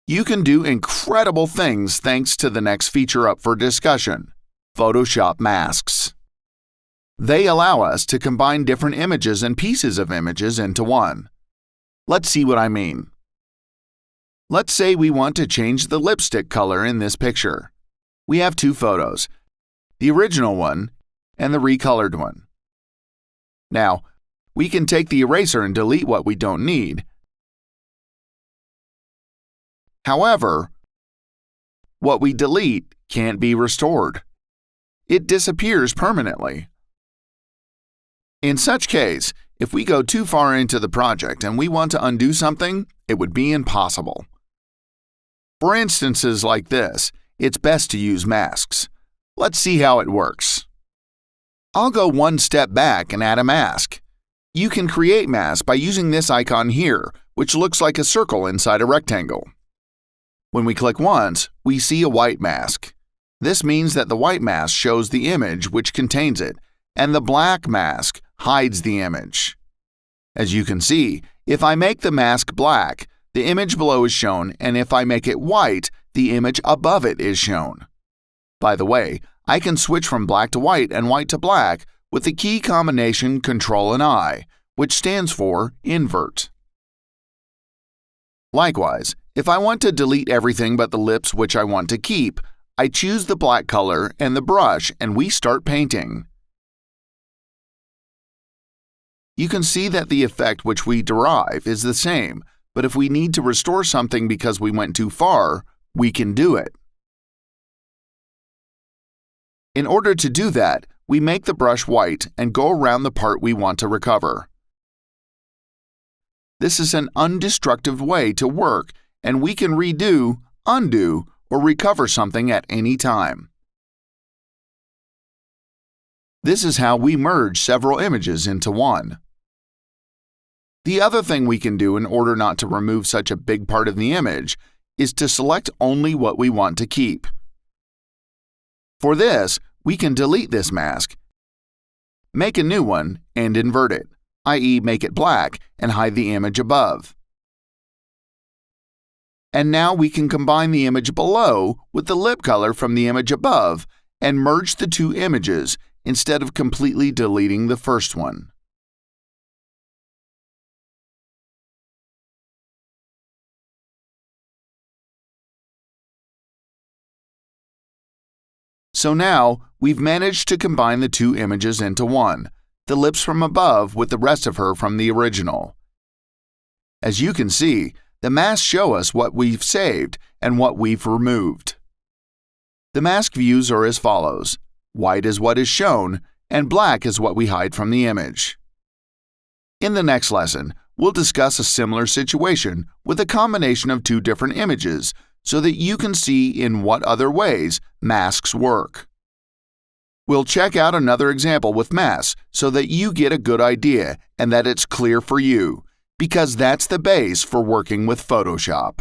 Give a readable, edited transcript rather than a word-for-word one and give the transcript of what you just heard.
You can do incredible things thanks to the next feature up for discussion, Photoshop masks. They allow us to combine different images and pieces of images into one. Let's see what I mean. Let's say we want to change the lipstick color in this picture. We have two photos, the original one and the recolored one. Now, we can take the eraser and delete what we don't need. However, what we delete can't be restored. It disappears permanently. In such case, if we go too far into the project and we want to undo something, it would be impossible. For instances like this, it's best to use masks. Let's see how it works. I'll go one step back and add a mask. You can create masks by using this icon here, which looks like a circle inside a rectangle. When we click once, we see a white mask. This means that the white mask shows the image which contains it, and the black mask hides the image. As you can see, if I make the mask black, the image below is shown, and if I make it white, the image above it is shown. By the way, I can switch from black to white and white to black with the key combination Ctrl and I, which stands for invert. Likewise, if I want to delete everything but the lips which I want to keep, I choose the black color and the brush and we start painting. You can see that the effect which we derive is the same, but if we need to restore something because we went too far, we can do it. In order to do that, we make the brush white and go around the part we want to recover. This is an undestructive way to work, and we can redo, undo, or recover something at any time. This is how we merge several images into one. The other thing we can do in order not to remove such a big part of the image is to select only what we want to keep. For this, we can delete this mask, make a new one, and invert it, i.e. make it black and hide the image above. And now we can combine the image below with the lip color from the image above and merge the two images instead of completely deleting the first one. So now, we've managed to combine the two images into one, the lips from above with the rest of her from the original. As you can see, the masks show us what we've saved and what we've removed. The mask views are as follows: white is what is shown, and black is what we hide from the image. In the next lesson, we'll discuss a similar situation with a combination of two different images so that you can see in what other ways masks work. We'll check out another example with masks so that you get a good idea and that it's clear for you, because that's the base for working with Photoshop.